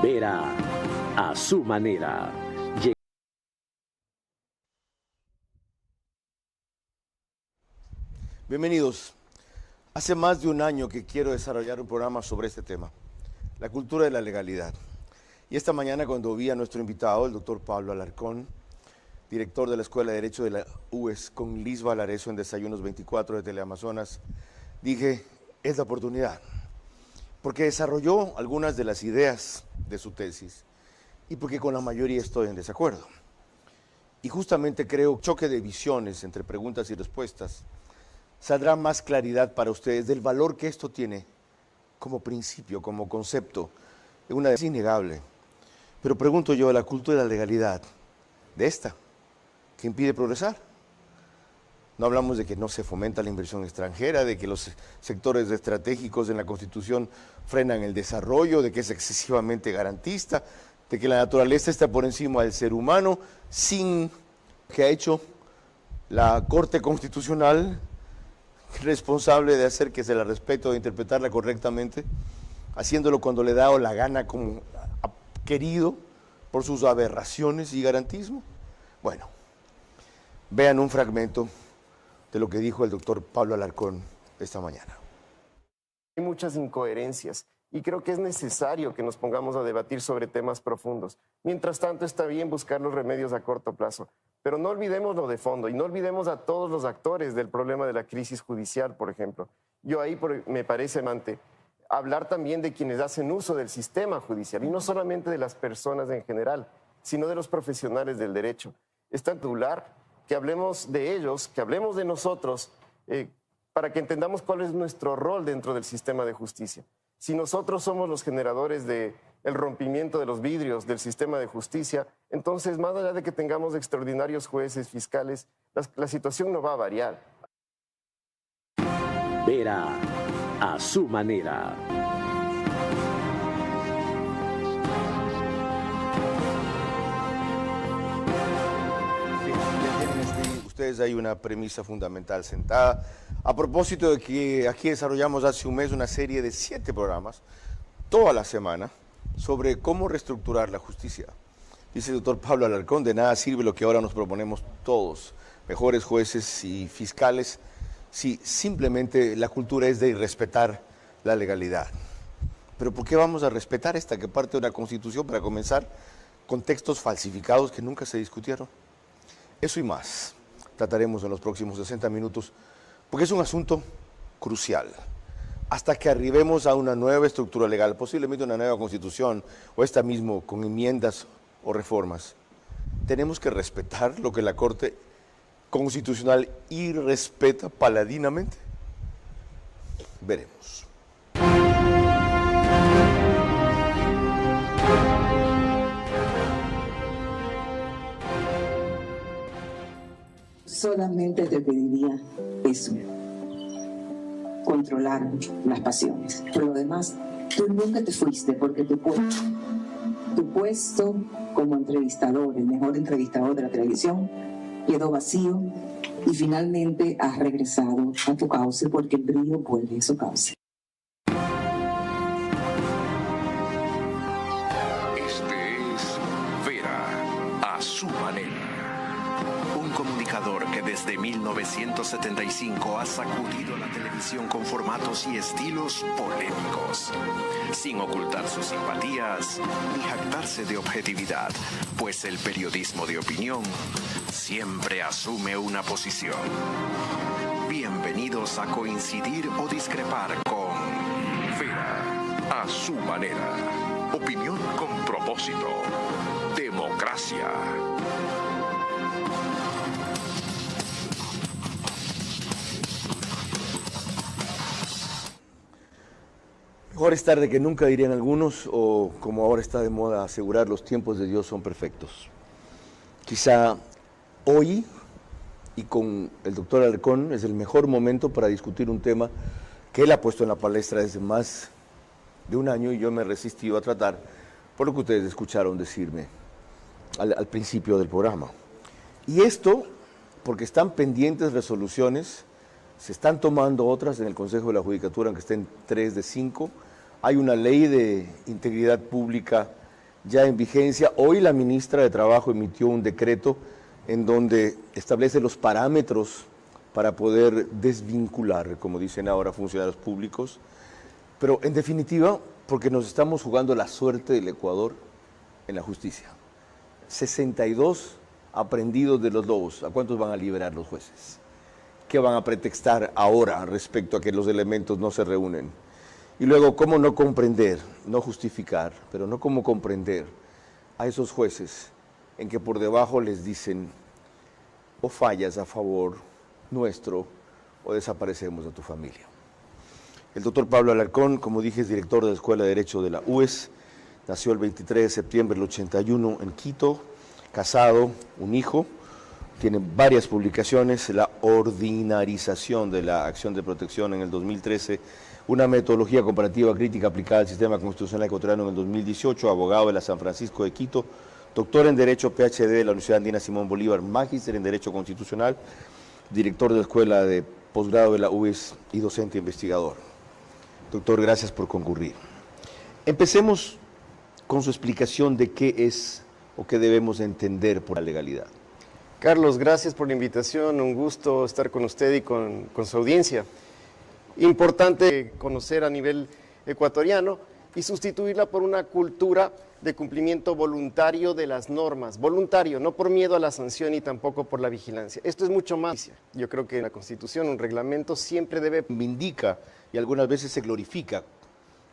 Vera a su manera. Bienvenidos. Hace más de un año que quiero desarrollar un programa sobre este tema, la cultura de la legalidad. Y esta mañana cuando vi a nuestro invitado, el doctor Pablo Alarcón, director de la Escuela de Derecho de la UES, con Liz Valareso en Desayunos 24 de Teleamazonas, dije, es la oportunidad. Porque desarrolló algunas de las ideas de su tesis y porque con la mayoría estoy en desacuerdo. Y justamente creo choque de visiones entre preguntas y respuestas saldrá más claridad para ustedes del valor que esto tiene como principio, como concepto. Es innegable. Pero pregunto yo, la cultura de la legalidad, de esta, que impide progresar. No hablamos de que no se fomenta la inversión extranjera, de que los sectores estratégicos en la Constitución frenan el desarrollo, de que es excesivamente garantista, de que la naturaleza está por encima del ser humano, sin que ha hecho la Corte Constitucional responsable de hacer que se la respete o de interpretarla correctamente, haciéndolo cuando le da o la gana como ha querido por sus aberraciones y garantismo. Bueno, vean un fragmento de lo que dijo el doctor Pablo Alarcón esta mañana. Hay muchas incoherencias y creo que es necesario que nos pongamos a debatir sobre temas profundos. Mientras tanto, está bien buscar los remedios a corto plazo, pero no olvidemos lo de fondo y no olvidemos a todos los actores del problema de la crisis judicial, por ejemplo. Yo ahí me parece amante hablar también de quienes hacen uso del sistema judicial y no solamente de las personas en general, sino de los profesionales del derecho. Es tan titular que hablemos de ellos, que hablemos de nosotros, para que entendamos cuál es nuestro rol dentro del sistema de justicia. Si nosotros somos los generadores del rompimiento de los vidrios del sistema de justicia, entonces, más allá de que tengamos extraordinarios jueces, fiscales, la situación no va a variar. Vera a su manera. Ustedes hay una premisa fundamental sentada. A propósito de que aquí desarrollamos hace un mes una serie de 7 programas, toda la semana, sobre cómo reestructurar la justicia. Dice el doctor Pablo Alarcón, de nada sirve lo que ahora nos proponemos todos, mejores jueces y fiscales, si simplemente la cultura es de irrespetar la legalidad. Pero ¿por qué vamos a respetar esta que parte de una constitución para comenzar con textos falsificados que nunca se discutieron? Eso y más trataremos en los próximos 60 minutos, porque es un asunto crucial. Hasta que arribemos a una nueva estructura legal, posiblemente una nueva constitución, o esta mismo con enmiendas o reformas, tenemos que respetar lo que la Corte Constitucional irrespeta paladinamente. Veremos. Solamente te pediría eso, controlar las pasiones. Por lo demás, tú nunca te fuiste porque tu puesto como entrevistador, el mejor entrevistador de la televisión, quedó vacío y finalmente has regresado a tu cauce porque el brillo vuelve a su cauce. Este es Vera a su manera. Un comunicador que desde 1975 ha sacudido la televisión con formatos y estilos polémicos, sin ocultar sus simpatías ni jactarse de objetividad, pues el periodismo de opinión siempre asume una posición. Bienvenidos a coincidir o discrepar con Vera a su manera. Opinión con propósito. Democracia. Mejor es tarde que nunca, dirían algunos, o como ahora está de moda asegurar, los tiempos de Dios son perfectos. Quizá hoy, y con el doctor Alarcón, es el mejor momento para discutir un tema que él ha puesto en la palestra desde más de un año y yo me he resistido a tratar, por lo que ustedes escucharon decirme al principio del programa. Y esto porque están pendientes resoluciones, se están tomando otras en el Consejo de la Judicatura, aunque estén 3 de 5. Hay una ley de integridad pública ya en vigencia. Hoy la ministra de Trabajo emitió un decreto en donde establece los parámetros para poder desvincular, como dicen ahora, funcionarios públicos. Pero en definitiva, porque nos estamos jugando la suerte del Ecuador en la justicia. 62 aprendidos de los lobos. ¿A cuántos van a liberar los jueces? ¿Qué van a pretextar ahora respecto a que los elementos no se reúnen? Y luego, ¿cómo no comprender, no justificar, pero no cómo comprender a esos jueces en que por debajo les dicen o fallas a favor nuestro o desaparecemos a tu familia? El doctor Pablo Alarcón, como dije, es director de la Escuela de Derecho de la UES, nació el 23 de septiembre del 81 en Quito, casado, un hijo, tiene varias publicaciones, la ordinarización de la acción de protección en el 2013, una metodología comparativa crítica aplicada al sistema constitucional ecuatoriano en el 2018, abogado de la San Francisco de Quito, doctor en Derecho, PhD de la Universidad Andina Simón Bolívar, magíster en Derecho Constitucional, director de la Escuela de Posgrado de la UES y docente investigador. Doctor, gracias por concurrir. Empecemos con su explicación de qué es o qué debemos entender por la legalidad. Carlos, gracias por la invitación, un gusto estar con usted y con su audiencia. Importante conocer a nivel ecuatoriano y sustituirla por una cultura de cumplimiento voluntario de las normas, voluntario, no por miedo a la sanción y tampoco por la vigilancia. Esto es mucho más. Yo creo que la Constitución, un reglamento siempre debe... Indica y algunas veces se glorifica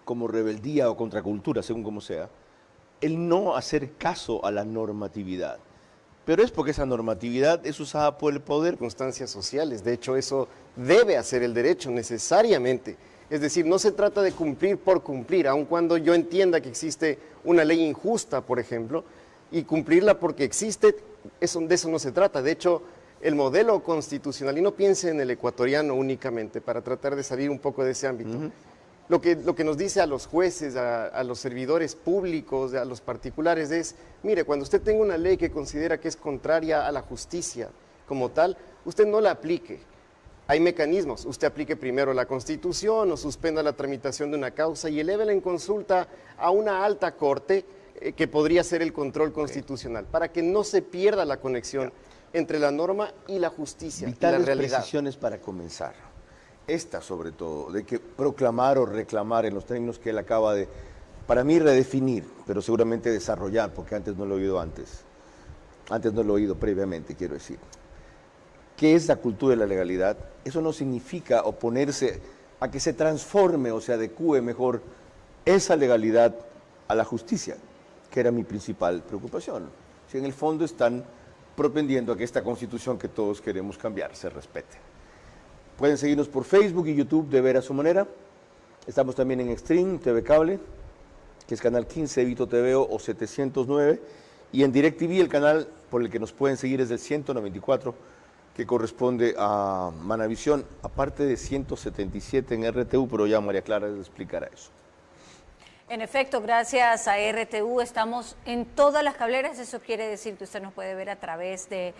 como rebeldía o contracultura, según como sea, el no hacer caso a la normatividad. Pero es porque esa normatividad es usada por el poder. Circunstancias sociales, de hecho eso debe hacer el derecho necesariamente. Es decir, no se trata de cumplir por cumplir, aun cuando yo entienda que existe una ley injusta, por ejemplo, y cumplirla porque existe, de eso no se trata. De hecho, el modelo constitucional, y no piense en el ecuatoriano únicamente, para tratar de salir un poco de ese ámbito, lo que nos dice a los jueces, a los servidores públicos, a los particulares es, mire, cuando usted tenga una ley que considera que es contraria a la justicia como tal, usted no la aplique. Hay mecanismos, usted aplique primero la Constitución o suspenda la tramitación de una causa y elévela en consulta a una alta corte que podría ser el control constitucional, para que no se pierda la conexión entre la norma y la justicia, vitales y la realidad. Precisiones para comenzar. Esta, sobre todo, de que proclamar o reclamar en los términos que él acaba de, para mí, redefinir, pero seguramente desarrollar, porque antes no lo he oído antes no lo he oído previamente, quiero decir. ¿Qué es la cultura de la legalidad? Eso no significa oponerse a que se transforme o se adecúe mejor esa legalidad a la justicia, que era mi principal preocupación. Si en el fondo están propendiendo a que esta Constitución que todos queremos cambiar se respete. Pueden seguirnos por Facebook y YouTube de Ver a Su Manera. Estamos también en Extreme, TV Cable, que es canal 15 de Vito TV o 709. Y en DirecTV el canal por el que nos pueden seguir es el 194, que corresponde a Manavisión, aparte de 177 en RTU, pero ya María Clara les explicará eso. En efecto, gracias a RTU estamos en todas las cableras, eso quiere decir que usted nos puede ver a través del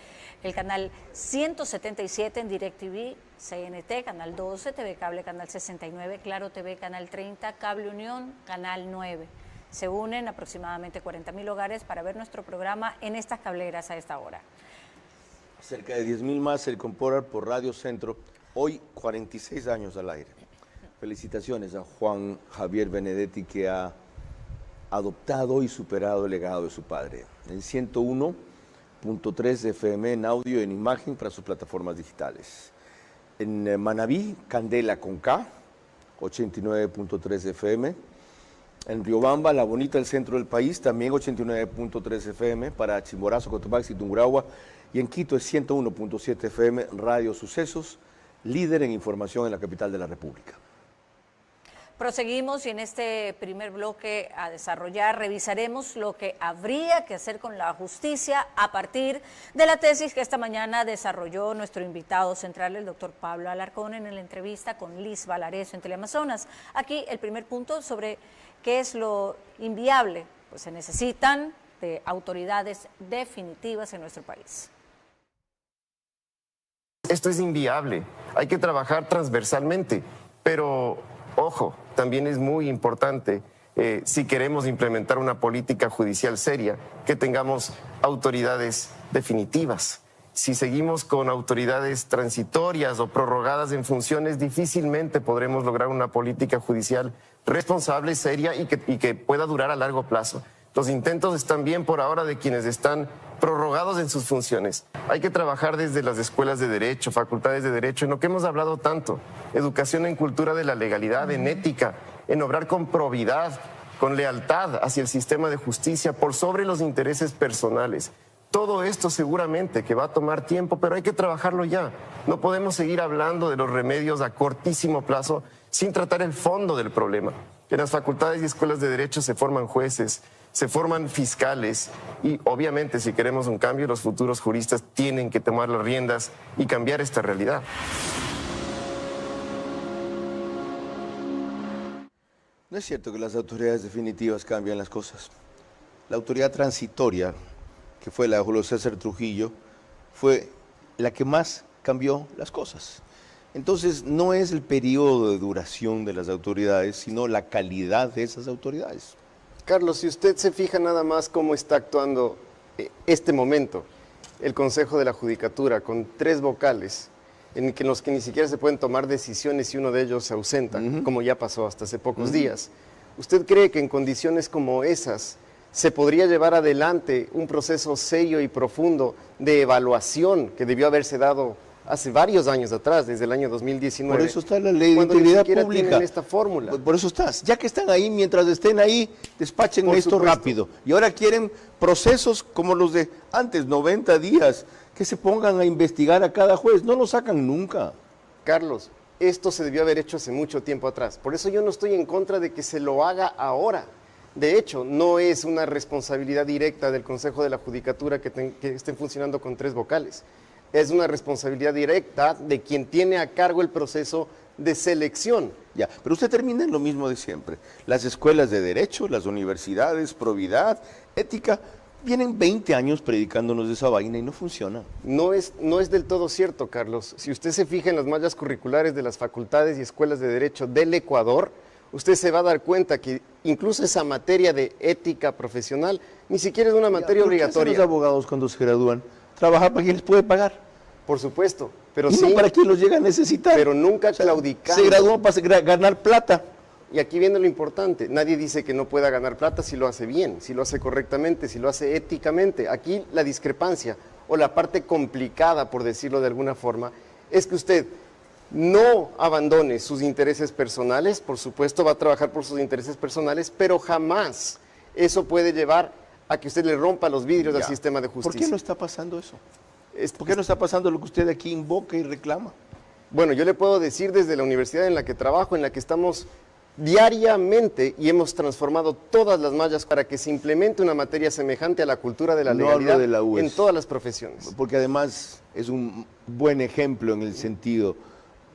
canal 177 en DirecTV, CNT, canal 12, TV Cable, canal 69, Claro TV, canal 30, Cable Unión, canal 9. Se unen aproximadamente 40.000 hogares para ver nuestro programa en estas cableras a esta hora. Cerca de 10.000 más se incorporan por Radio Centro, hoy 46 años al aire. Felicitaciones a Juan Javier Benedetti, que ha adoptado y superado el legado de su padre. En 101.3 FM en audio y en imagen para sus plataformas digitales. En Manabí, Candela con K, 89.3 FM. En Riobamba, La Bonita, el centro del país, también 89.3 FM para Chimborazo, Cotopaxi y Tungurahua. Y en Quito es 101.7 FM, Radio Sucesos, líder en información en la capital de la República. Proseguimos y en este primer bloque a desarrollar revisaremos lo que habría que hacer con la justicia a partir de la tesis que esta mañana desarrolló nuestro invitado central, el doctor Pablo Alarcón, en la entrevista con Liz Valareso en Teleamazonas. Aquí el primer punto sobre qué es lo inviable, pues se necesitan de autoridades definitivas en nuestro país. Esto es inviable, hay que trabajar transversalmente, pero ojo, también es muy importante si queremos implementar una política judicial seria, que tengamos autoridades definitivas. Si seguimos con autoridades transitorias o prorrogadas en funciones, difícilmente podremos lograr una política judicial responsable, seria y que pueda durar a largo plazo. Los intentos están bien por ahora de quienes están prorrogados en sus funciones. Hay que trabajar desde las escuelas de derecho, facultades de derecho, en lo que hemos hablado tanto, educación en cultura de la legalidad, en ética, en obrar con probidad, con lealtad hacia el sistema de justicia, por sobre los intereses personales. Todo esto seguramente que va a tomar tiempo, pero hay que trabajarlo ya. No podemos seguir hablando de los remedios a cortísimo plazo sin tratar el fondo del problema. En las facultades y escuelas de derecho se forman jueces, se forman fiscales y obviamente si queremos un cambio, los futuros juristas tienen que tomar las riendas y cambiar esta realidad. No es cierto que las autoridades definitivas cambian las cosas. La autoridad transitoria, que fue la de Julio César Trujillo, fue la que más cambió las cosas. Entonces, no es el periodo de duración de las autoridades, sino la calidad de esas autoridades. Carlos, si usted se fija nada más cómo está actuando este momento, el Consejo de la Judicatura, con 3 vocales, en los que ni siquiera se pueden tomar decisiones y uno de ellos se ausenta, como ya pasó hasta hace pocos días. ¿Usted cree que en condiciones como esas se podría llevar adelante un proceso serio y profundo de evaluación que debió haberse dado hace varios años atrás, desde el año 2019? Por eso está la ley de integridad pública. Esta fórmula. Por eso estás. Ya que están ahí, mientras estén ahí, despachen Por esto supuesto. rápido. Y ahora quieren procesos como los de antes, 90 días, que se pongan a investigar a cada juez. No lo sacan nunca. Carlos, esto se debió haber hecho hace mucho tiempo atrás. Por eso yo no estoy en contra de que se lo haga ahora. De hecho, no es una responsabilidad directa del Consejo de la Judicatura que estén funcionando con 3 vocales. Es una responsabilidad directa de quien tiene a cargo el proceso de selección. Ya, pero usted termina en lo mismo de siempre. Las escuelas de derecho, las universidades, probidad, ética, vienen 20 años predicándonos de esa vaina y no funciona. No es del todo cierto, Carlos. Si usted se fija en las mallas curriculares de las facultades y escuelas de derecho del Ecuador, usted se va a dar cuenta que incluso esa materia de ética profesional ni siquiera es una materia obligatoria. ¿Qué hacen los abogados cuando se gradúan? ¿Trabajar para quien les puede pagar? Por supuesto, pero Y sí, no para quien los llega a necesitar. pero nunca claudicando. Se graduó para ganar plata. Y aquí viene lo importante, nadie dice que no pueda ganar plata si lo hace bien, si lo hace correctamente, si lo hace éticamente. Aquí la discrepancia o la parte complicada, por decirlo de alguna forma, es que usted no abandone sus intereses personales, por supuesto va a trabajar por sus intereses personales, pero jamás eso puede llevar a que usted le rompa los vidrios al sistema de justicia. ¿Por qué no está pasando eso? ¿Por qué no está pasando lo que usted aquí invoca y reclama? Bueno, yo le puedo decir desde la universidad en la que trabajo, en la que estamos diariamente y hemos transformado todas las mallas para que se implemente una materia semejante a la cultura de la legalidad de la UES, en todas las profesiones. Porque además es un buen ejemplo en el sentido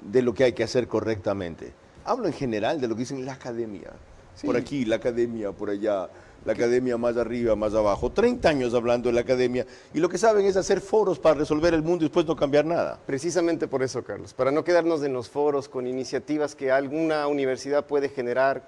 de lo que hay que hacer correctamente. Hablo en general de lo que dicen la academia. Sí. Por aquí, la academia, por allá, la academia más arriba, más abajo. 30 años hablando de la academia y lo que saben es hacer foros para resolver el mundo y después no cambiar nada. Precisamente por eso, Carlos, para no quedarnos en los foros con iniciativas que alguna universidad puede generar,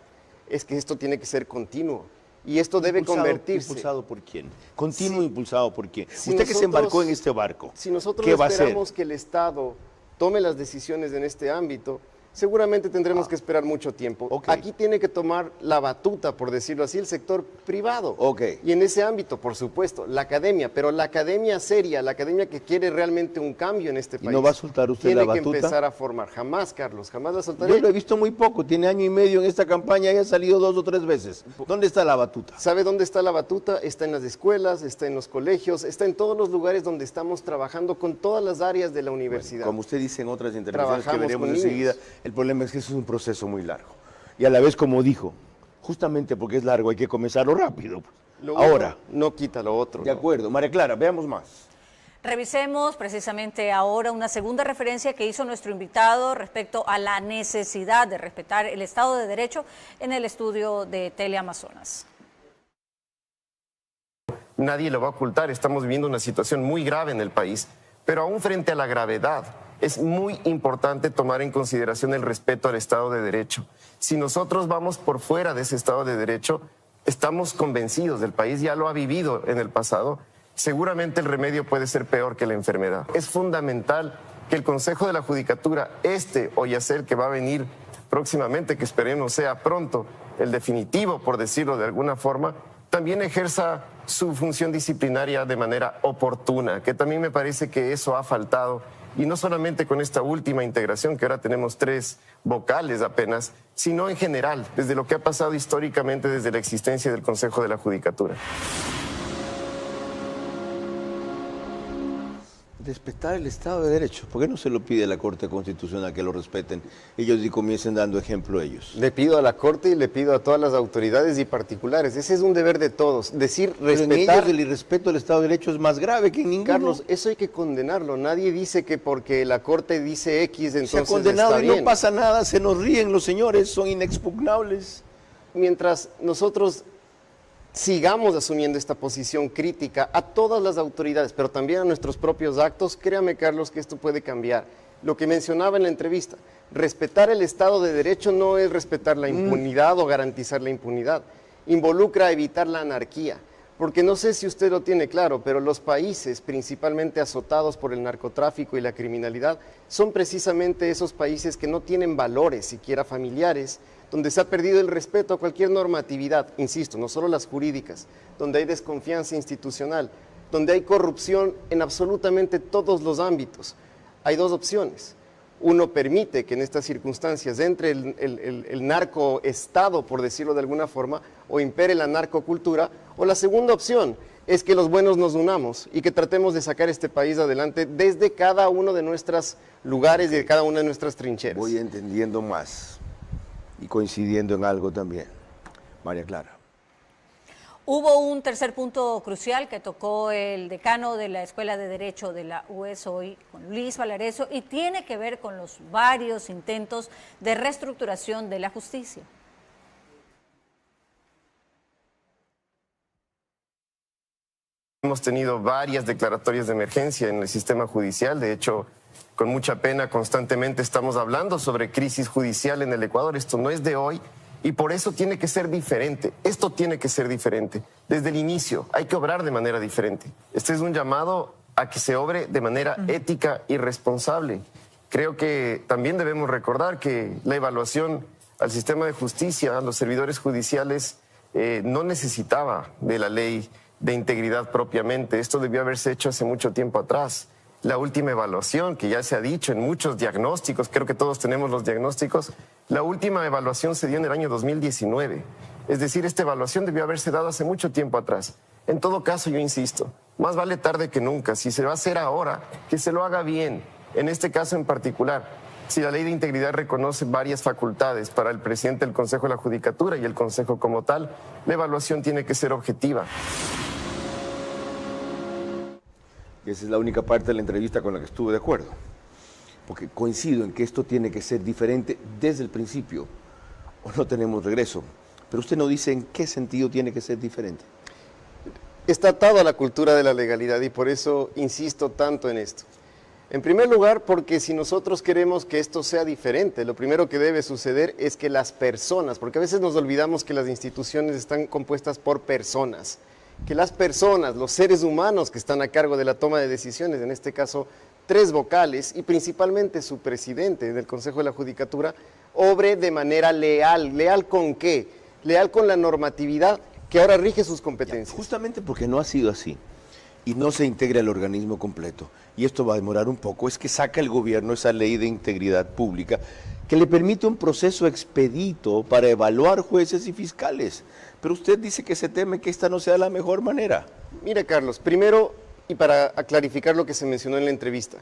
es que esto tiene que ser continuo. Y esto debe convertirse... ¿Impulsado por quién? Continuo, impulsado por quién. Si Usted que se embarcó en este barco, si nosotros ¿qué va a hacer? esperamos que el Estado tome las decisiones en este ámbito, seguramente tendremos que esperar mucho tiempo. Okay. Aquí tiene que tomar la batuta, por decirlo así, el sector privado. Okay. Y en ese ámbito, por supuesto, la academia, pero la academia seria, la academia que quiere realmente un cambio en este ¿Y país. no va a soltar usted la Tiene que batuta? empezar a formar. Jamás, Carlos, jamás la soltaré. Yo lo he visto muy poco, tiene año y medio en esta campaña y ha salido 2 o 3 veces. ¿Dónde está la batuta? ¿Sabe dónde está la batuta? Está en las escuelas, está en los colegios, está en todos los lugares donde estamos trabajando con todas las áreas de la universidad. Como usted dice en otras intervenciones que Trabajamos veremos con enseguida, niños. el problema es que eso es un proceso muy largo. Y a la vez, como dijo, justamente porque es largo hay que comenzarlo rápido. Lo uno Ahora, no quita lo otro. de ¿no? acuerdo. María Clara, veamos más. Revisemos precisamente ahora una segunda referencia que hizo nuestro invitado respecto a la necesidad de respetar el Estado de Derecho en el estudio de Teleamazonas. Nadie lo va a ocultar, estamos viviendo una situación muy grave en el país, pero aún frente a la gravedad, es muy importante tomar en consideración el respeto al Estado de Derecho. Si nosotros vamos por fuera de ese Estado de Derecho, estamos convencidos, el país ya lo ha vivido en el pasado, seguramente el remedio puede ser peor que la enfermedad. Es fundamental que el Consejo de la Judicatura, o ya sea el que va a venir próximamente, que esperemos sea pronto, el definitivo, por decirlo de alguna forma, también ejerza su función disciplinaria de manera oportuna, que también me parece que eso ha faltado, y no solamente con esta última integración, que ahora tenemos 3 vocales apenas, sino en general, desde lo que ha pasado históricamente desde la existencia del Consejo de la Judicatura. Respetar el Estado de Derecho. ¿Por qué no se lo pide a la Corte Constitucional que lo respeten ellos y comiencen dando ejemplo ellos? Le pido a la Corte y le pido a todas las autoridades y particulares. Ese es un deber de todos. Decir respetar. Pero en ellos el irrespeto al Estado de Derecho es más grave que en ninguno. Carlos, eso hay que condenarlo. Nadie dice que porque la Corte dice X, entonces se ha condenado está y bien. no pasa nada, se nos ríen los señores, son inexpugnables. Mientras nosotros sigamos asumiendo esta posición crítica a todas las autoridades, pero también a nuestros propios actos, créame, Carlos, que esto puede cambiar. Lo que mencionaba en la entrevista, respetar el Estado de Derecho no es respetar la impunidad o garantizar la impunidad. Involucra evitar la anarquía, porque no sé si usted lo tiene claro, pero los países principalmente azotados por el narcotráfico y la criminalidad son precisamente esos países que no tienen valores, siquiera familiares, donde se ha perdido el respeto a cualquier normatividad, insisto, no solo las jurídicas, donde hay desconfianza institucional, donde hay corrupción en absolutamente todos los ámbitos. Hay 2 opciones. Uno permite que en estas circunstancias entre el narcoestado, por decirlo de alguna forma, o impere la narcocultura, o la segunda opción es que los buenos nos unamos y que tratemos de sacar este país adelante desde cada uno de nuestros lugares y de cada una de nuestras trincheras. Voy entendiendo más y coincidiendo en algo también. María Clara. Hubo un tercer punto crucial que tocó el decano de la Escuela de Derecho de la UES hoy, con Luis Valarezo, y tiene que ver con los varios intentos de reestructuración de la justicia. Hemos tenido varias declaratorias de emergencia en el sistema judicial, de hecho, con mucha pena constantemente estamos hablando sobre crisis judicial en el Ecuador. Esto no es de hoy y por eso tiene que ser diferente. Esto tiene que ser diferente. Desde el inicio hay que obrar de manera diferente. Este es un llamado a que se obre de manera ética y responsable. Creo que también debemos recordar que la evaluación al sistema de justicia, a los servidores judiciales, no necesitaba de la ley de integridad propiamente. Esto debió haberse hecho hace mucho tiempo atrás. La última evaluación, que ya se ha dicho en muchos diagnósticos, creo que todos tenemos los diagnósticos, la última evaluación se dio en el año 2019. Es decir, esta evaluación debió haberse dado hace mucho tiempo atrás. En todo caso, yo insisto, más vale tarde que nunca. Si se va a hacer ahora, que se lo haga bien. En este caso en particular, si la ley de integridad reconoce varias facultades para el presidente del Consejo de la Judicatura y el Consejo como tal, la evaluación tiene que ser objetiva. Esa es la única parte de la entrevista con la que estuve de acuerdo, porque coincido en que esto tiene que ser diferente desde el principio, o no tenemos regreso. Pero usted no dice en qué sentido tiene que ser diferente. Está atado a la cultura de la legalidad y por eso insisto tanto en esto. En primer lugar, porque si nosotros queremos que esto sea diferente, lo primero que debe suceder es que las personas, porque a veces nos olvidamos que las instituciones están compuestas por personas, que las personas, los seres humanos que están a cargo de la toma de decisiones, en este caso 3 vocales y principalmente su presidente del Consejo de la Judicatura, obre de manera leal. ¿Leal con qué? Leal con la normatividad que ahora rige sus competencias. Justamente porque no ha sido así y no se integra el organismo completo, y esto va a demorar un poco, es que saca el gobierno esa ley de integridad pública que le permite un proceso expedito para evaluar jueces y fiscales. Pero usted dice que se teme que esta no sea la mejor manera. Mire, Carlos, primero, y para clarificar lo que se mencionó en la entrevista,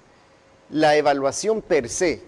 la evaluación per se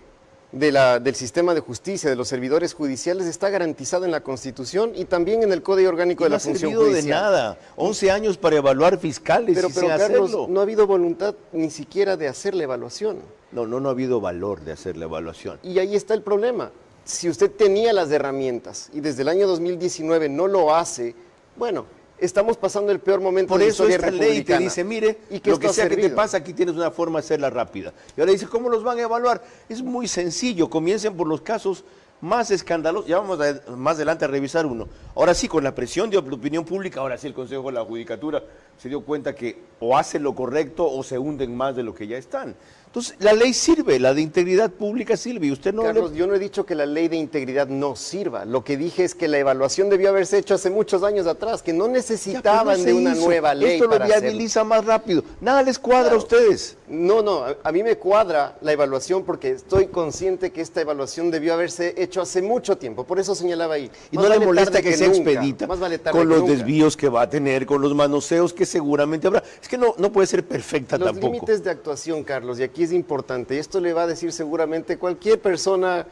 del sistema de justicia, de los servidores judiciales, está garantizada en la Constitución y también en el Código Orgánico de la Función Judicial. No ha servido de nada, 11 años para evaluar fiscales pero sin Carlos, hacerlo. No ha habido voluntad ni siquiera de hacer la evaluación. No ha habido valor de hacer la evaluación. Y ahí está el problema. Si usted tenía las herramientas y desde el año 2019 no lo hace, bueno, estamos pasando el peor momento Por de la eso historia esta ley te republicana. dice, mire, ¿Y que lo que esto ha sea que te servido? pasa, aquí tienes una forma de hacerla rápida. Y ahora dice, ¿cómo los van a evaluar? Es muy sencillo, comiencen por los casos más escandalosos, ya vamos más adelante a revisar uno. Ahora sí, con la presión de la opinión pública, ahora sí el Consejo de la Judicatura se dio cuenta que o hacen lo correcto o se hunden más de lo que ya están. Entonces, la ley sirve, la de integridad pública sirve, y usted no Carlos, yo no he dicho que la ley de integridad no sirva. Lo que dije es que la evaluación debió haberse hecho hace muchos años atrás, que no necesitaban de una nueva ley. Esto lo para hacerlo. viabiliza más rápido. Nada les cuadra a ustedes. No, a mí me cuadra la evaluación porque estoy consciente que esta evaluación debió haberse hecho hace mucho tiempo. Por eso señalaba ahí. Y Más no le vale molesta tarde que sea nunca. expedita Más vale tarde con que los nunca. desvíos que va a tener, con los manoseos que seguramente habrá. Es que no puede ser perfecta Los tampoco. límites de actuación, Carlos, y aquí es importante, y esto le va a decir seguramente cualquier persona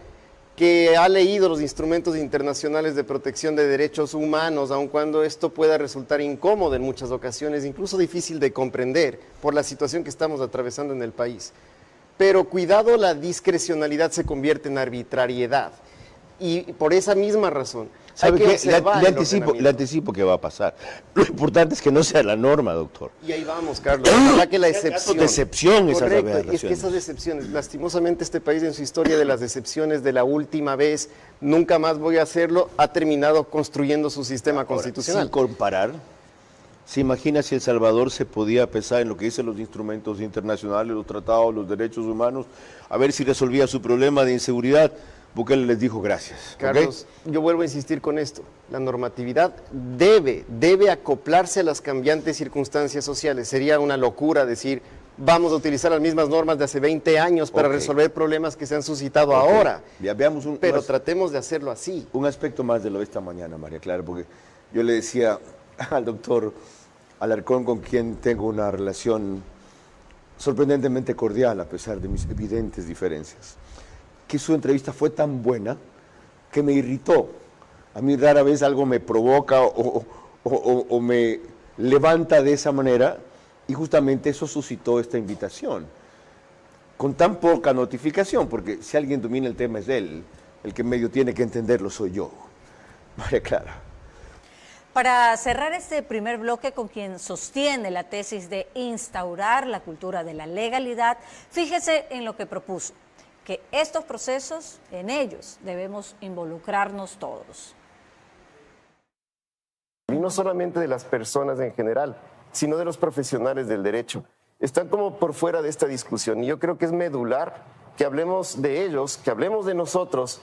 que ha leído los instrumentos internacionales de protección de derechos humanos, aun cuando esto pueda resultar incómodo en muchas ocasiones, incluso difícil de comprender por la situación que estamos atravesando en el país. Pero cuidado, la discrecionalidad se convierte en arbitrariedad. Y por esa misma razón, hay ¿Sabe que qué? observar Le el ordenamiento. anticipo que va a pasar. Lo importante es que no sea la norma, doctor. Y ahí vamos, Carlos. Ojalá que la excepción. De excepción esas Correcto, y es que aberraciones. esas excepciones, lastimosamente este país en su historia de las excepciones de la última vez, nunca más voy a hacerlo, ha terminado construyendo su sistema Ahora, constitucional. sin comparar, ¿se imagina si El Salvador se podía pesar en lo que dicen los instrumentos internacionales, los tratados, los derechos humanos, a ver si resolvía su problema de inseguridad? Bukele les dijo gracias. ¿ok? Carlos, yo vuelvo a insistir con esto. La normatividad debe acoplarse a las cambiantes circunstancias sociales. Sería una locura decir, vamos a utilizar las mismas normas de hace 20 años para Ok. resolver problemas que se han suscitado Ok. ahora. Ya veamos Pero tratemos de hacerlo así. un aspecto más de lo de esta mañana, María Clara, porque yo le decía al doctor Alarcón, con quien tengo una relación sorprendentemente cordial a pesar de mis evidentes diferencias, que su entrevista fue tan buena que me irritó. A mí rara vez algo me provoca o me levanta de esa manera, y justamente eso suscitó esta invitación. Con tan poca notificación, porque si alguien domina el tema es él, el que medio tiene que entenderlo soy yo. María Clara. Para cerrar este primer bloque con quien sostiene la tesis de instaurar la cultura de la legalidad, fíjese en lo que propuso, que estos procesos, en ellos debemos involucrarnos todos. Y no solamente de las personas en general, sino de los profesionales del derecho. Están como por fuera de esta discusión y yo creo que es medular que hablemos de ellos, que hablemos de nosotros,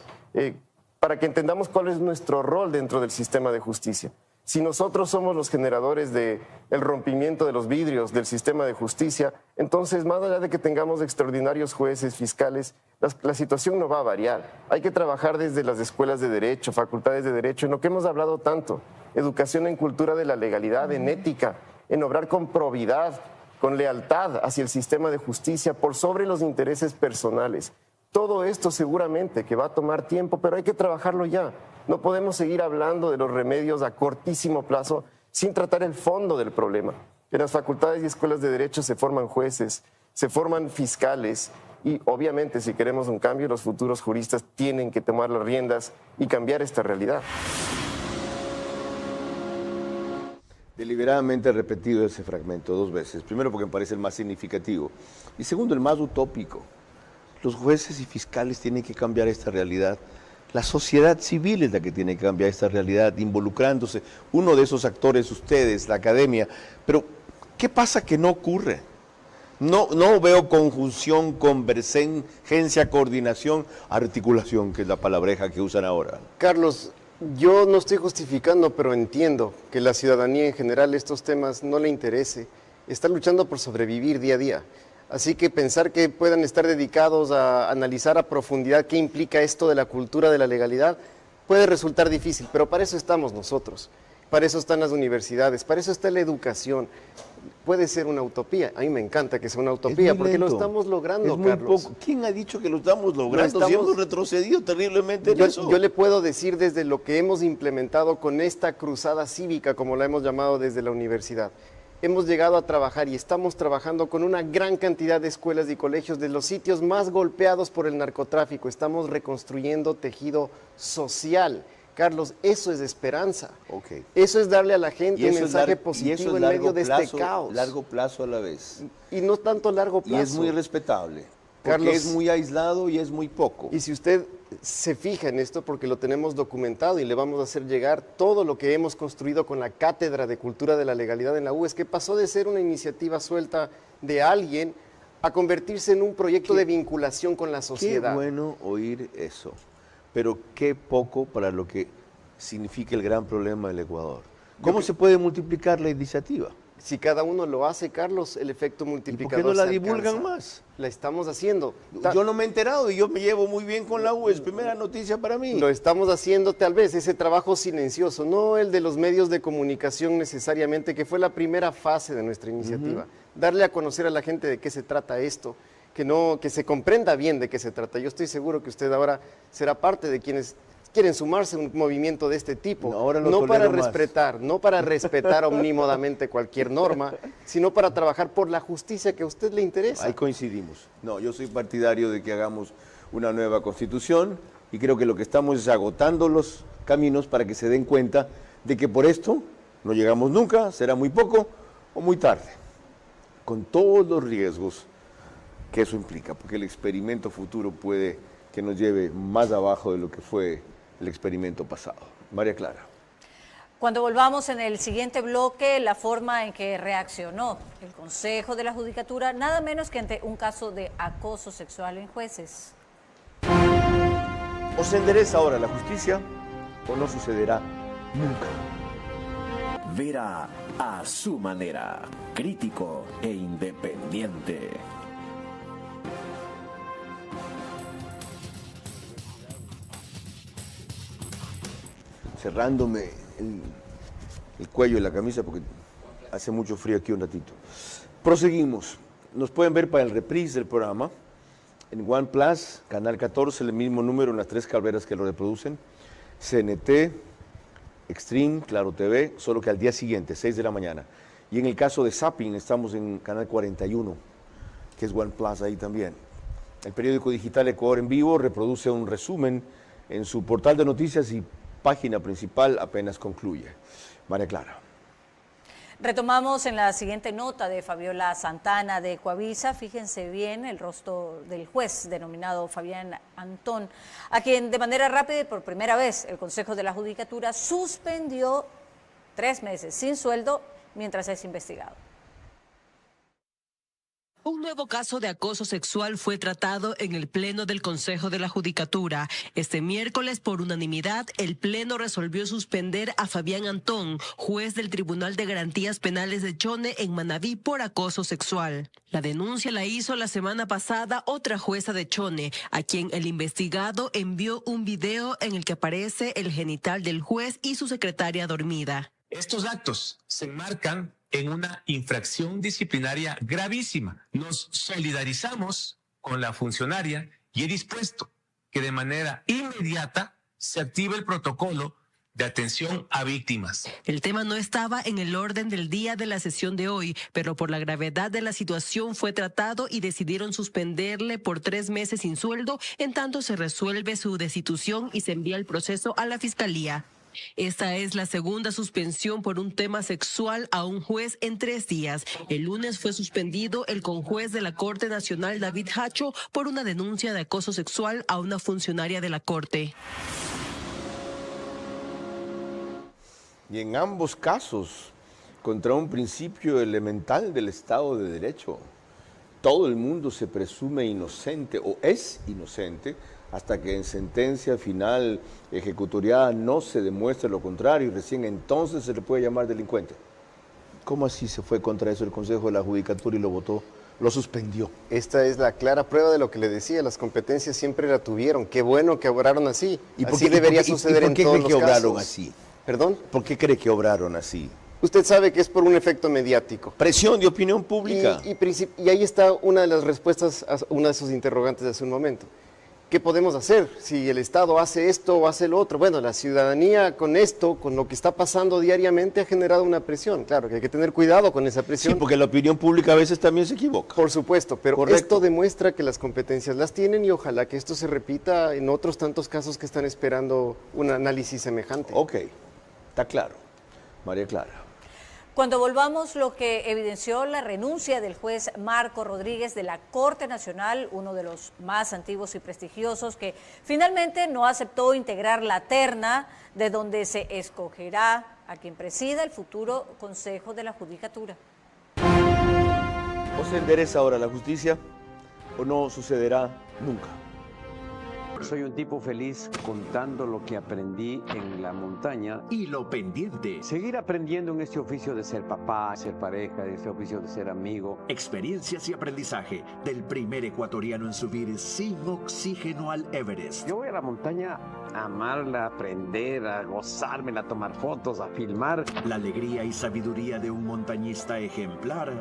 para que entendamos cuál es nuestro rol dentro del sistema de justicia. Si nosotros somos los generadores del rompimiento de los vidrios del sistema de justicia, entonces más allá de que tengamos extraordinarios jueces, fiscales, la situación no va a variar. Hay que trabajar desde las escuelas de derecho, facultades de derecho, en lo que hemos hablado tanto, educación en cultura de la legalidad, en ética, en obrar con probidad, con lealtad hacia el sistema de justicia por sobre los intereses personales. Todo esto seguramente que va a tomar tiempo, pero hay que trabajarlo ya. No podemos seguir hablando de los remedios a cortísimo plazo sin tratar el fondo del problema. En las facultades y escuelas de derecho se forman jueces, se forman fiscales y obviamente si queremos un cambio, los futuros juristas tienen que tomar las riendas y cambiar esta realidad. Deliberadamente he repetido ese fragmento 2 veces. Primero porque me parece el más significativo y segundo el más utópico. Los jueces y fiscales tienen que cambiar esta realidad. La sociedad civil es la que tiene que cambiar esta realidad, involucrándose. Uno de esos actores, ustedes, la academia. Pero, ¿qué pasa que no ocurre? No veo conjunción, convergencia, coordinación, articulación, que es la palabreja que usan ahora. Carlos, yo no estoy justificando, pero entiendo que la ciudadanía en general estos temas no le interese. Está luchando por sobrevivir día a día. Así que pensar que puedan estar dedicados a analizar a profundidad qué implica esto de la cultura de la legalidad puede resultar difícil, pero para eso estamos nosotros, para eso están las universidades, para eso está la educación. Puede ser una utopía, a mí me encanta que sea una utopía porque lo estamos logrando, es muy Carlos. poco. ¿Quién ha dicho que lo estamos logrando? Si hemos retrocedido terriblemente en eso. Yo le puedo decir desde lo que hemos implementado con esta cruzada cívica, como la hemos llamado desde la universidad. Hemos llegado a trabajar y estamos trabajando con una gran cantidad de escuelas y colegios de los sitios más golpeados por el narcotráfico. Estamos reconstruyendo tejido social Carlos, eso es esperanza. Ok. Eso es darle a la gente Y un eso es mensaje y eso positivo es en largo medio de plazo, este caos. largo plazo a la vez. Y no tanto largo plazo. Y es muy respetable. Porque Carlos, es muy aislado y es muy poco. Y si usted se fija en esto, porque lo tenemos documentado y le vamos a hacer llegar todo lo que hemos construido con la Cátedra de Cultura de la Legalidad en la U, es que pasó de ser una iniciativa suelta de alguien a convertirse en un proyecto de vinculación con la sociedad. Qué bueno oír eso, pero qué poco para lo que significa el gran problema del Ecuador. ¿Cómo se puede multiplicar la iniciativa? Si cada uno lo hace, Carlos, el efecto ¿Y multiplicador por qué no la se divulgan alcanza. más? La estamos haciendo. Yo no me he enterado y yo me llevo muy bien con la U, es primera noticia para mí. Lo estamos haciendo tal vez, ese trabajo silencioso, no el de los medios de comunicación necesariamente, que fue la primera fase de nuestra iniciativa. Darle a conocer a la gente de qué se trata esto, que se comprenda bien de qué se trata. Yo estoy seguro que usted ahora será parte de quienes quieren sumarse a un movimiento de este tipo, no para respetar omnímodamente cualquier norma, sino para trabajar por la justicia que a usted le interesa. Ahí coincidimos. No, yo soy partidario de que hagamos una nueva constitución y creo que lo que estamos es agotando los caminos para que se den cuenta de que por esto no llegamos nunca, será muy poco o muy tarde, con todos los riesgos que eso implica, porque el experimento futuro puede que nos lleve más abajo de lo que fue el experimento pasado. María Clara. Cuando volvamos en el siguiente bloque, la forma en que reaccionó el Consejo de la Judicatura, nada menos que ante un caso de acoso sexual en jueces. ¿O se endereza ahora la justicia o no sucederá nunca? Vera a su manera, crítico e independiente. Cerrándome el cuello y la camisa porque hace mucho frío aquí un ratito. Proseguimos. Nos pueden ver para el reprise del programa en OnePlus, Canal 14, el mismo número en las 3 calderas que lo reproducen, CNT, Extreme, Claro TV, solo que al día siguiente, 6 de la mañana. Y en el caso de Zapping estamos en Canal 41, que es OnePlus ahí también. El periódico digital Ecuador en Vivo reproduce un resumen en su portal de noticias y página principal apenas concluye. María Clara. Retomamos en la siguiente nota de Fabiola Santana de Coavisa. Fíjense bien el rostro del juez denominado Fabián Antón, a quien de manera rápida y por primera vez el Consejo de la Judicatura suspendió 3 meses sin sueldo mientras es investigado. Un nuevo caso de acoso sexual fue tratado en el Pleno del Consejo de la Judicatura. Este miércoles, por unanimidad, el Pleno resolvió suspender a Fabián Antón, juez del Tribunal de Garantías Penales de Chone en Manabí por acoso sexual. La denuncia la hizo la semana pasada otra jueza de Chone, a quien el investigado envió un video en el que aparece el genital del juez y su secretaria dormida. Estos actos se enmarcan en una infracción disciplinaria gravísima. Nos solidarizamos con la funcionaria y he dispuesto que de manera inmediata se active el protocolo de atención a víctimas. El tema no estaba en el orden del día de la sesión de hoy, pero por la gravedad de la situación fue tratado y decidieron suspenderle por 3 meses sin sueldo, en tanto se resuelve su destitución y se envía el proceso a la Fiscalía. Esta es la segunda suspensión por un tema sexual a un juez en 3 días. El lunes fue suspendido el conjuez de la Corte Nacional David Hacho por una denuncia de acoso sexual a una funcionaria de la Corte. Y en ambos casos, contra un principio elemental del Estado de Derecho. Todo el mundo se presume inocente o es inocente hasta que en sentencia final ejecutoriada no se demuestre lo contrario y recién entonces se le puede llamar delincuente. ¿Cómo así se fue contra eso el Consejo de la Judicatura y lo votó? Lo suspendió. Esta es la clara prueba de lo que le decía, las competencias siempre la tuvieron. Qué bueno que obraron así. Así debería suceder en todos los casos. ¿Por qué cree que obraron así? ¿Perdón? ¿Por qué cree que obraron así? Usted sabe que es por un efecto mediático. Presión de opinión pública. Y ahí está una de las respuestas a una de sus interrogantes de hace un momento. ¿qué podemos hacer? Si el Estado hace esto o hace lo otro. Bueno, la ciudadanía con esto, con lo que está pasando diariamente, ha generado una presión. Claro que hay que tener cuidado con esa presión. Sí, porque la opinión pública a veces también se equivoca. Por supuesto, pero Correcto. esto demuestra que las competencias las tienen y ojalá que esto se repita en otros tantos casos que están esperando un análisis semejante. Ok, está claro. María Clara. Cuando volvamos, lo que evidenció la renuncia del juez Marco Rodríguez de la Corte Nacional, uno de los más antiguos y prestigiosos, que finalmente no aceptó integrar la terna de donde se escogerá a quien presida el futuro Consejo de la Judicatura. ¿O se endereza ahora la justicia o no sucederá nunca? Soy un tipo feliz contando lo que aprendí en la montaña. Y lo pendiente. Seguir aprendiendo en este oficio de ser papá, ser pareja, en este oficio de ser amigo. Experiencias y aprendizaje del primer ecuatoriano en subir sin oxígeno al Everest. Yo voy a la montaña a amarla, a aprender, a gozármela, a tomar fotos, a filmar. La alegría y sabiduría de un montañista ejemplar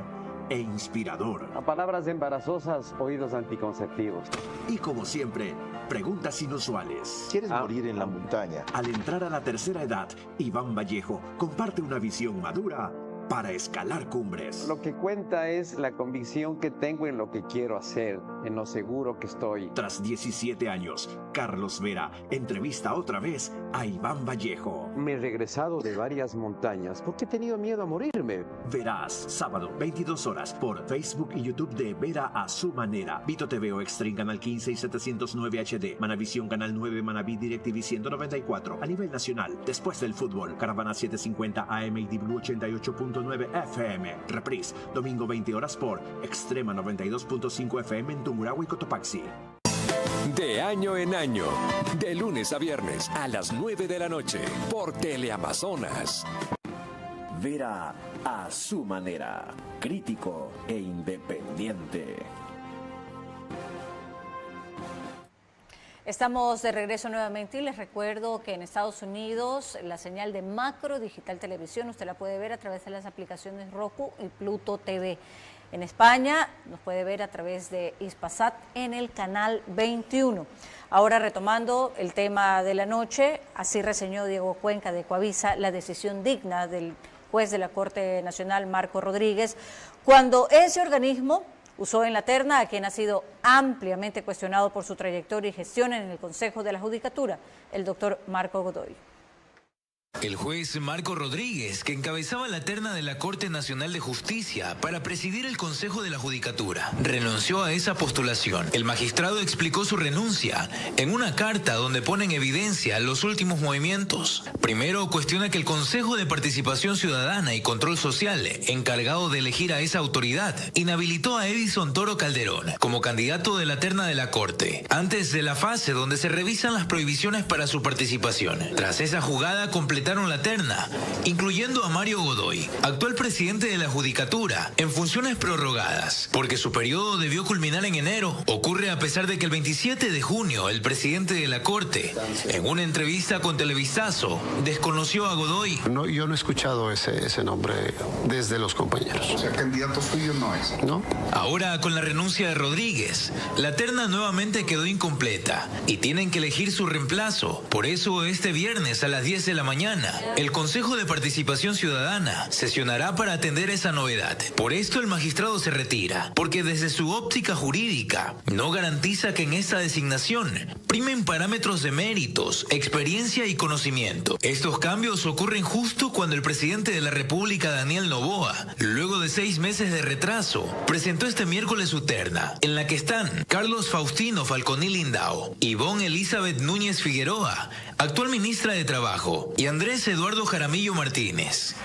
e inspirador. A palabras embarazosas, oídos anticonceptivos. Y como siempre, preguntas inusuales. ¿Quieres morir en la montaña? Al entrar a la tercera edad, Iván Vallejo comparte una visión madura para escalar cumbres. Lo que cuenta es la convicción que tengo en lo que quiero hacer, en lo seguro que estoy. Tras 17 años, Carlos Vera entrevista otra vez a Iván Vallejo. Me he regresado de varias montañas porque he tenido miedo a morirme. Verás, sábado, 22 horas, por Facebook y YouTube de Vera a su manera. Vito TV o Extreme Canal 15 y 709 HD. Manavisión Canal 9, Manaví DirecTV 194. A nivel nacional, después del fútbol, Caravana 750 AM y Blue 88.9 FM. Reprise, domingo 20 horas por Extrema 92.5 FM en Tungurahua y Cotopaxi. De año en año, de lunes a viernes a las 9 de la noche, por Teleamazonas. Vera a su manera, crítico e independiente. Estamos de regreso nuevamente y les recuerdo que en Estados Unidos la señal de Macro Digital Televisión usted la puede ver a través de las aplicaciones Roku y Pluto TV. En España nos puede ver a través de Hispasat en el canal 21. Ahora retomando el tema de la noche, así reseñó Diego Cuenca de Coavisa la decisión digna del juez de la Corte Nacional Marco Rodríguez, cuando ese organismo usó en la terna a quien ha sido ampliamente cuestionado por su trayectoria y gestión en el Consejo de la Judicatura, el doctor Marco Godoy. El juez Marco Rodríguez, que encabezaba la terna de la Corte Nacional de Justicia para presidir el Consejo de la Judicatura, renunció a esa postulación. El magistrado explicó su renuncia en una carta donde pone en evidencia los últimos movimientos. Primero, cuestiona que el Consejo de Participación Ciudadana y Control Social, encargado de elegir a esa autoridad, inhabilitó a Edison Toro Calderón como candidato de la terna de la Corte, antes de la fase donde se revisan las prohibiciones para su participación. Tras esa jugada, completaron la terna, incluyendo a Mario Godoy, actual presidente de la Judicatura, en funciones prorrogadas, porque su periodo debió culminar en enero. Ocurre a pesar de que el 27 de junio el presidente de la Corte, en una entrevista con Televisazo, desconoció a Godoy. No, yo no he escuchado ese nombre desde los compañeros. O sea, candidato suyo no es. ¿No? Ahora, con la renuncia de Rodríguez, la terna nuevamente quedó incompleta y tienen que elegir su reemplazo. Por eso, este viernes a las 10 de la mañana, el Consejo de Participación Ciudadana sesionará para atender esa novedad. Por esto el magistrado se retira, porque desde su óptica jurídica no garantiza que en esta designación primen parámetros de méritos, experiencia y conocimiento. Estos cambios ocurren justo cuando el presidente de la República, Daniel Noboa, luego de 6 meses de retraso, presentó este miércoles su terna, en la que están Carlos Faustino Falconi Lindao, Ivonne Elizabeth Núñez Figueroa, actual ministra de Trabajo, y Andrés Eduardo Jaramillo Martínez.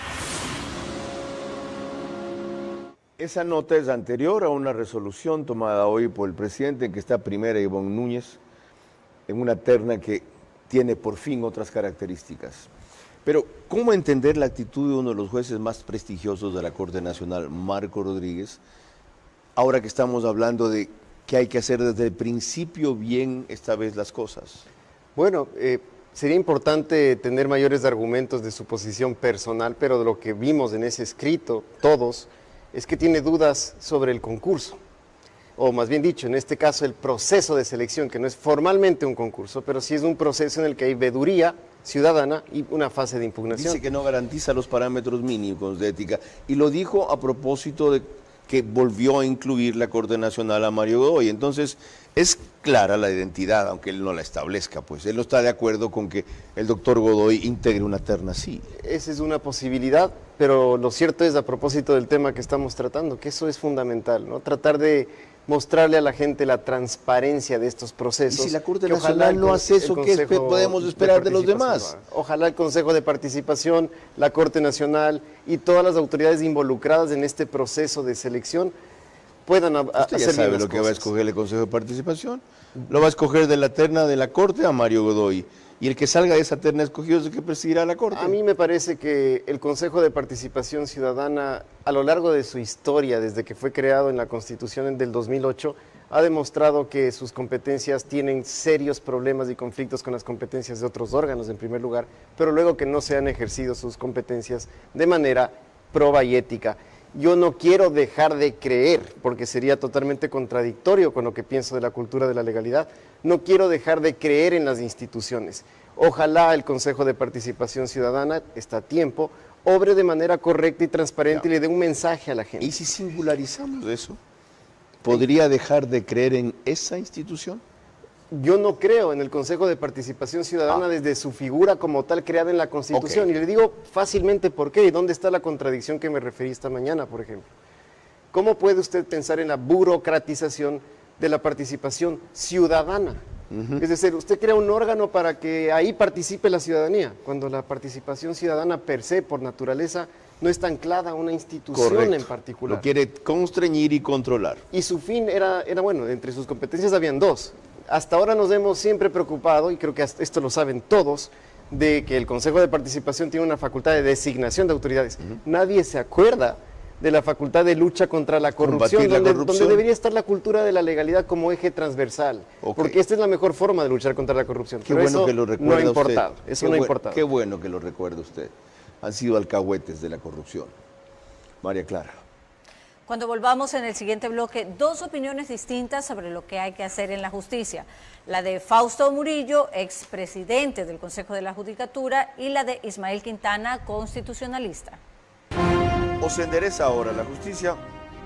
Esa nota es anterior a una resolución tomada hoy por el presidente en que está primera Ivonne Núñez, en una terna que tiene por fin otras características. Pero, ¿cómo entender la actitud de uno de los jueces más prestigiosos de la Corte Nacional, Marco Rodríguez, ahora que estamos hablando de que hay que hacer desde el principio bien esta vez las cosas? Bueno, sería importante tener mayores argumentos de su posición personal, pero de lo que vimos en ese escrito, todos, es que tiene dudas sobre el concurso. o más bien dicho, en este caso el proceso de selección, que no es formalmente un concurso, pero sí es un proceso en el que hay veeduría ciudadana y una fase de impugnación. Dice que no garantiza los parámetros mínimos de ética y lo dijo a propósito de que volvió a incluir la Corte Nacional a Mario Godoy. Entonces, es clara la identidad, aunque él no la establezca, pues él no está de acuerdo con que el doctor Godoy integre una terna así. Esa es una posibilidad, pero lo cierto es, a propósito del tema que estamos tratando, que eso es fundamental, ¿no? Tratar de mostrarle a la gente la transparencia de estos procesos. Y si la Corte Nacional no hace eso, ¿qué podemos esperar de los demás? Ojalá el Consejo de Participación, la Corte Nacional y todas las autoridades involucradas en este proceso de selección puedan hacer ya sabe bien lo que las va a cosas. escoger el Consejo de Participación. Lo va a escoger de la terna de la Corte a Mario Godoy. Y el que salga de esa terna escogido es el que presidirá la Corte. A mí me parece que el Consejo de Participación Ciudadana, a lo largo de su historia, desde que fue creado en la Constitución del 2008, ha demostrado que sus competencias tienen serios problemas y conflictos con las competencias de otros órganos, en primer lugar, pero luego que no se han ejercido sus competencias de manera proba y ética. Yo no quiero dejar de creer, porque sería totalmente contradictorio con lo que pienso de la cultura de la legalidad, no quiero dejar de creer en las instituciones. Ojalá el Consejo de Participación Ciudadana, está a tiempo, obre de manera correcta y transparente y le dé un mensaje a la gente. ¿Y si singularizamos eso? ¿Podría dejar de creer en esa institución? Yo no creo en el Consejo de Participación Ciudadana desde su figura como tal creada en la Constitución. Y le digo fácilmente por qué y dónde está la contradicción que me referí esta mañana, por ejemplo. ¿Cómo puede usted pensar en la burocratización de la participación ciudadana? Es decir, usted crea un órgano para que ahí participe la ciudadanía, cuando la participación ciudadana per se, por naturaleza, no está anclada a una institución en particular. Lo quiere constreñir y controlar. Y su fin era bueno, entre sus competencias habían dos. Hasta ahora nos hemos siempre preocupado, y creo que esto lo saben todos, de que el Consejo de Participación tiene una facultad de designación de autoridades. Nadie se acuerda de la facultad de lucha contra la corrupción, donde debería estar la cultura de la legalidad como eje transversal, porque esta es la mejor forma de luchar contra la corrupción. Qué bueno que lo recuerda no ha importado, usted. Eso no ha importado. Qué bueno que lo recuerde usted. Han sido alcahuetes de la corrupción. María Clara. Cuando volvamos en el siguiente bloque, dos opiniones distintas sobre lo que hay que hacer en la justicia. La de Fausto Murillo, expresidente del Consejo de la Judicatura, y la de Ismael Quintana, constitucionalista. O se endereza ahora la justicia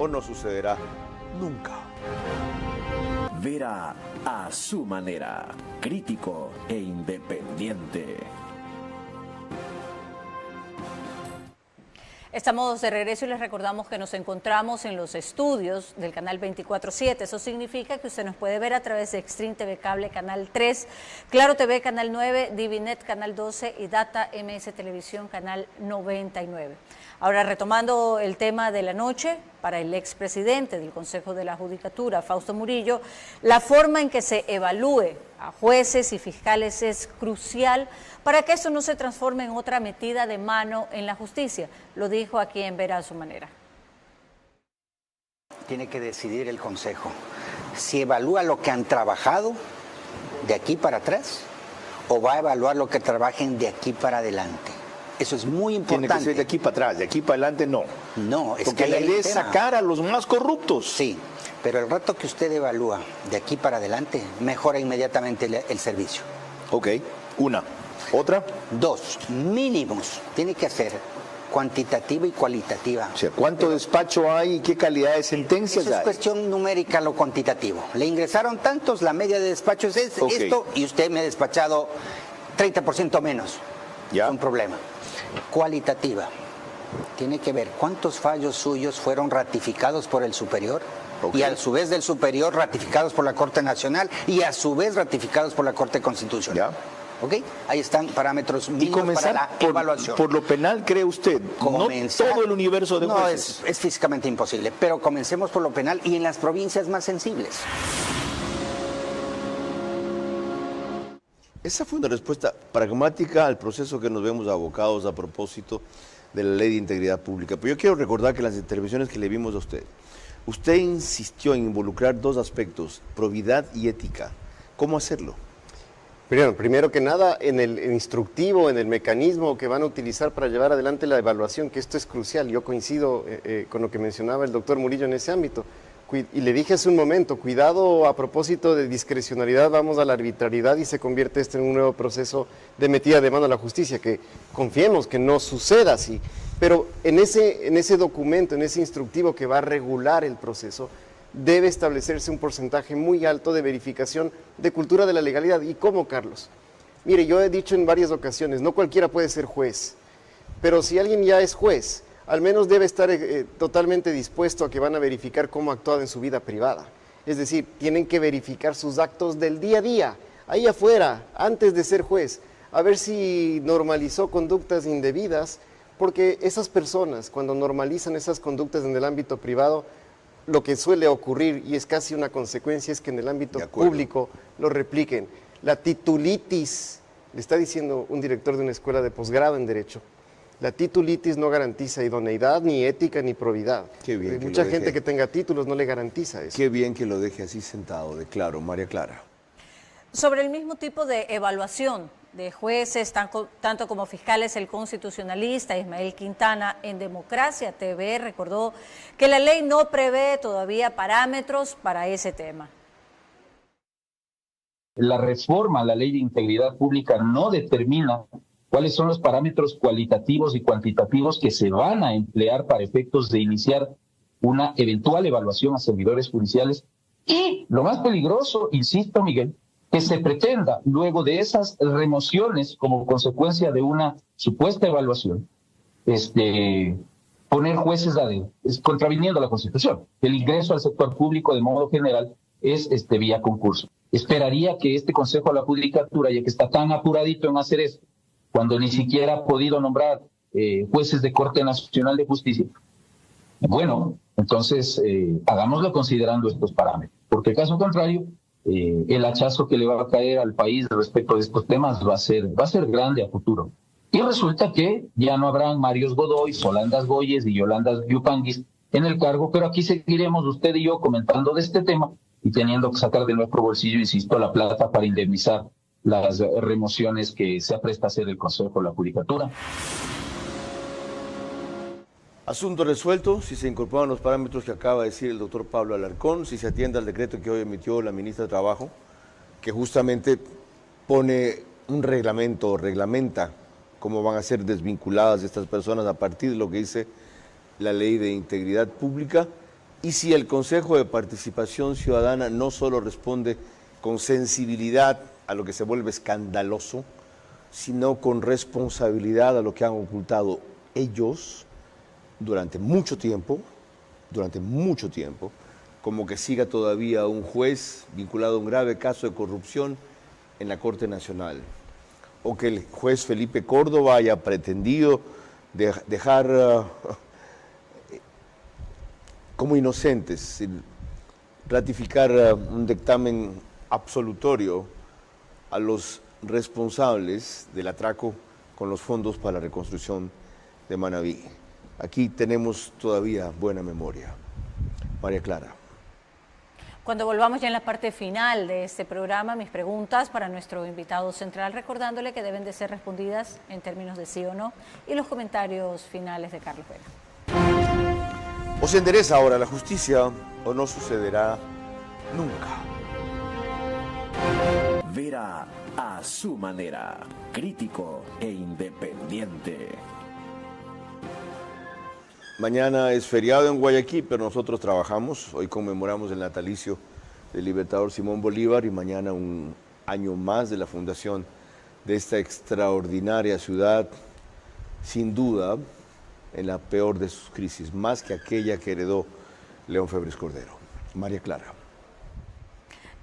o no sucederá nunca. Vera a su manera, crítico e independiente. Estamos de regreso y les recordamos que nos encontramos en los estudios del canal 24/7. Eso significa que usted nos puede ver a través de Extreme TV Cable Canal 3, Claro TV Canal 9, Divinet Canal 12 y Data MS Televisión Canal 99. Ahora, retomando el tema de la noche, para el expresidente del Consejo de la Judicatura, Fausto Murillo, la forma en que se evalúe a jueces y fiscales es crucial para que esto no se transforme en otra metida de mano en la justicia. Lo dijo aquí en Vera a su manera. Tiene que decidir el Consejo si evalúa lo que han trabajado de aquí para atrás o va a evaluar lo que trabajen de aquí para adelante. Eso es muy importante. Tiene que ser de aquí para atrás, de aquí para adelante no. No, es porque que la idea es sacar a los más corruptos. Sí, pero el rato que usted evalúa de aquí para adelante, mejora inmediatamente el servicio. Ok, una. ¿Otra? Dos, mínimos. Tiene que ser cuantitativa y cualitativa. O sea, ¿cuánto despacho hay y qué calidad de sentencias hay? Eso es cuestión numérica, lo cuantitativo. Le ingresaron tantos, la media de despachos es esto, y usted me ha despachado 30% menos. Ya. Es un problema. Cualitativa. Tiene que ver cuántos fallos suyos fueron ratificados por el superior y a su vez del superior ratificados por la Corte Nacional y a su vez ratificados por la Corte Constitucional. ¿Ok? Ahí están parámetros mínimos para la evaluación. Por lo penal, ¿cree usted? Comenzar, no todo el universo de jueces. No, es físicamente imposible, pero comencemos por lo penal y en las provincias más sensibles. Esa fue una respuesta pragmática al proceso que nos vemos abocados a propósito de la Ley de Integridad Pública. Pero yo quiero recordar que en las intervenciones que le vimos a usted insistió en involucrar dos aspectos, probidad y ética. ¿Cómo hacerlo? Primero que nada, en el instructivo, en el mecanismo que van a utilizar para llevar adelante la evaluación, que esto es crucial. Yo coincido con lo que mencionaba el doctor Murillo en ese ámbito. Y le dije hace un momento, cuidado, a propósito de discrecionalidad, vamos a la arbitrariedad y se convierte esto en un nuevo proceso de metida de mano a la justicia, que confiemos que no suceda así. Pero en ese documento, en ese instructivo que va a regular el proceso, debe establecerse un porcentaje muy alto de verificación de cultura de la legalidad. ¿Y cómo, Carlos? Mire, yo he dicho en varias ocasiones, no cualquiera puede ser juez, pero si alguien ya es juez, al menos debe estar totalmente dispuesto a que van a verificar cómo ha actuado en su vida privada. Es decir, tienen que verificar sus actos del día a día, ahí afuera, antes de ser juez, a ver si normalizó conductas indebidas, porque esas personas, cuando normalizan esas conductas en el ámbito privado, lo que suele ocurrir, y es casi una consecuencia, es que en el ámbito público lo repliquen. La titulitis, le está diciendo un director de una escuela de posgrado en Derecho, la titulitis no garantiza idoneidad, ni ética, ni probidad. Qué bien. Hay mucha gente que tenga títulos no le garantiza eso. Qué bien que lo deje así sentado, de claro, María Clara. Sobre el mismo tipo de evaluación de jueces, tanto como fiscales, el constitucionalista Ismael Quintana en Democracia TV recordó que la ley no prevé todavía parámetros para ese tema. La reforma a la Ley de Integridad Pública no determina cuáles son los parámetros cualitativos y cuantitativos que se van a emplear para efectos de iniciar una eventual evaluación a servidores judiciales. Y lo más peligroso, insisto, Miguel, que se pretenda, luego de esas remociones como consecuencia de una supuesta evaluación, poner jueces a dedo, contraviniendo la Constitución. El ingreso al sector público de modo general es vía concurso. Esperaría que este Consejo de la Judicatura, ya que está tan apuradito en hacer eso, cuando ni siquiera ha podido nombrar jueces de Corte Nacional de Justicia, bueno, entonces hagámoslo considerando estos parámetros, porque caso contrario, el hachazo que le va a caer al país respecto de estos temas va a ser grande a futuro. Y resulta que ya no habrán Marios Godoy, Solandas Goyes y Yolandas Yupanguis en el cargo, pero aquí seguiremos usted y yo comentando de este tema y teniendo que sacar de nuestro bolsillo, insisto, la plata para indemnizar las remociones que se apresta a hacer el Consejo de la Judicatura. Asunto resuelto, si se incorporan los parámetros que acaba de decir el doctor Pablo Alarcón, si se atiende al decreto que hoy emitió la ministra de Trabajo, que justamente pone un reglamento, reglamenta cómo van a ser desvinculadas estas personas a partir de lo que dice la Ley de Integridad Pública, y si el Consejo de Participación Ciudadana no solo responde con sensibilidad a lo que se vuelve escandaloso, sino con responsabilidad a lo que han ocultado ellos durante mucho tiempo, como que siga todavía un juez vinculado a un grave caso de corrupción en la Corte Nacional, o que el juez Felipe Córdoba haya pretendido dejar como inocentes, sin ratificar un dictamen absolutorio a los responsables del atraco con los fondos para la reconstrucción de Manabí. Aquí tenemos todavía buena memoria. María Clara. Cuando volvamos ya en la parte final de este programa, mis preguntas para nuestro invitado central, recordándole que deben de ser respondidas en términos de sí o no, y los comentarios finales de Carlos Vera. ¿O se endereza ahora la justicia o no sucederá nunca? Vera a su manera, crítico e independiente. Mañana es feriado en Guayaquil, pero nosotros trabajamos. Hoy conmemoramos el natalicio del libertador Simón Bolívar y mañana un año más de la fundación de esta extraordinaria ciudad, sin duda en la peor de sus crisis, más que aquella que heredó León Febres Cordero. María Clara.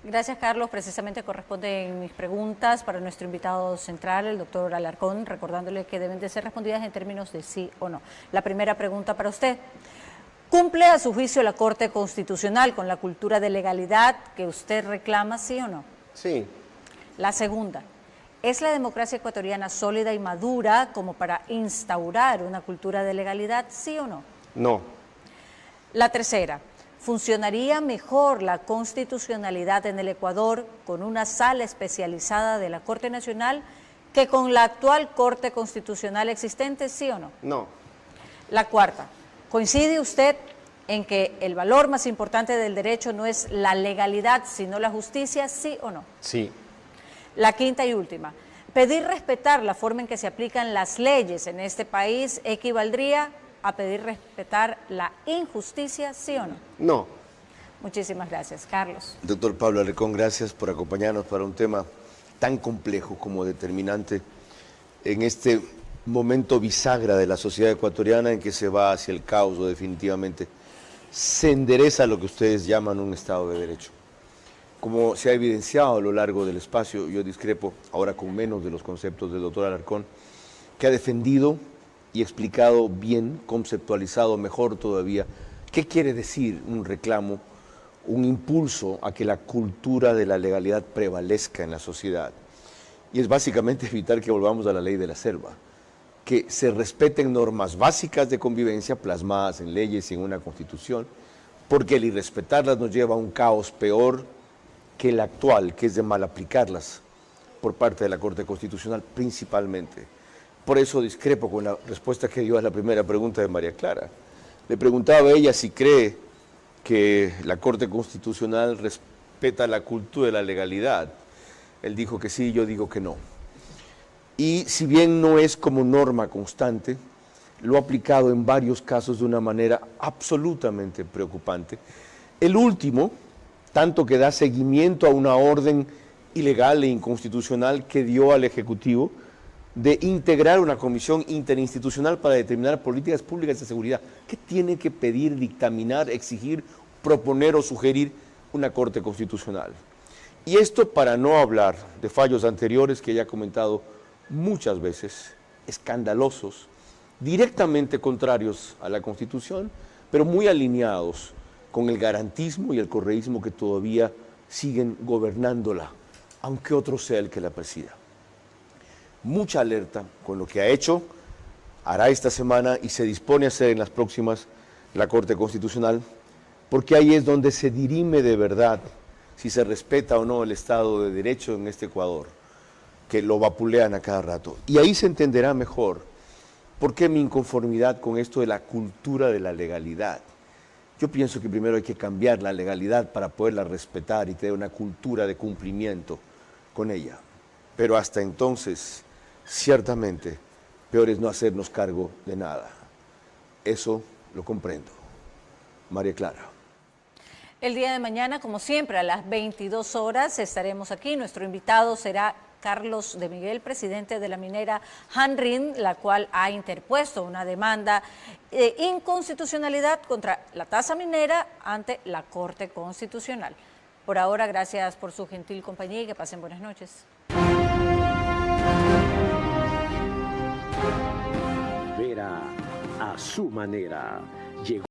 Gracias, Carlos. Precisamente corresponden mis preguntas para nuestro invitado central, el doctor Alarcón, recordándole que deben de ser respondidas en términos de sí o no. La primera pregunta para usted. ¿Cumple a su juicio la Corte Constitucional con la cultura de legalidad que usted reclama, sí o no? Sí. La segunda. ¿Es la democracia ecuatoriana sólida y madura como para instaurar una cultura de legalidad, sí o no? No. La tercera. ¿Funcionaría mejor la constitucionalidad en el Ecuador con una sala especializada de la Corte Nacional que con la actual Corte Constitucional existente, sí o no? No. La cuarta, ¿coincide usted en que el valor más importante del derecho no es la legalidad, sino la justicia, ¿sí o no? Sí. La quinta y última. Pedir respetar la forma en que se aplican las leyes en este país equivaldría a pedir respetar la injusticia, ¿sí o no? No. Muchísimas gracias, Carlos. Doctor Pablo Alarcón, gracias por acompañarnos para un tema tan complejo como determinante en este momento bisagra de la sociedad ecuatoriana en que se va hacia el caos o definitivamente se endereza lo que ustedes llaman un Estado de Derecho. Como se ha evidenciado a lo largo del espacio, yo discrepo ahora con menos de los conceptos del doctor Alarcón, que ha defendido y explicado bien, conceptualizado mejor todavía, qué quiere decir un reclamo, un impulso a que la cultura de la legalidad prevalezca en la sociedad. Y es básicamente evitar que volvamos a la ley de la selva, que se respeten normas básicas de convivencia plasmadas en leyes y en una constitución, porque el irrespetarlas nos lleva a un caos peor que el actual, que es de mal aplicarlas por parte de la Corte Constitucional principalmente. Por eso discrepo con la respuesta que dio a la primera pregunta de María Clara. Le preguntaba a ella si cree que la Corte Constitucional respeta la cultura de la legalidad. Él dijo que sí, yo digo que no. Y si bien no es como norma constante, lo ha aplicado en varios casos de una manera absolutamente preocupante. El último, tanto que da seguimiento a una orden ilegal e inconstitucional que dio al Ejecutivo de integrar una comisión interinstitucional para determinar políticas públicas de seguridad. ¿Qué tiene que pedir, dictaminar, exigir, proponer o sugerir una Corte Constitucional? Y esto para no hablar de fallos anteriores que ya he comentado muchas veces, escandalosos, directamente contrarios a la Constitución, pero muy alineados con el garantismo y el correísmo que todavía siguen gobernándola, aunque otro sea el que la presida. Mucha alerta con lo que ha hecho, hará esta semana y se dispone a hacer en las próximas la Corte Constitucional, porque ahí es donde se dirime de verdad si se respeta o no el Estado de Derecho en este Ecuador, que lo vapulean a cada rato. Y ahí se entenderá mejor por qué mi inconformidad con esto de la cultura de la legalidad. Yo pienso que primero hay que cambiar la legalidad para poderla respetar y tener una cultura de cumplimiento con ella. Pero hasta entonces, ciertamente, peor es no hacernos cargo de nada. Eso lo comprendo. María Clara. El día de mañana, como siempre, a las 22 horas estaremos aquí. Nuestro invitado será Carlos de Miguel, presidente de la minera Hanrin, la cual ha interpuesto una demanda de inconstitucionalidad contra la tasa minera ante la Corte Constitucional. Por ahora, gracias por su gentil compañía y que pasen buenas noches. Vera a su manera. Llegó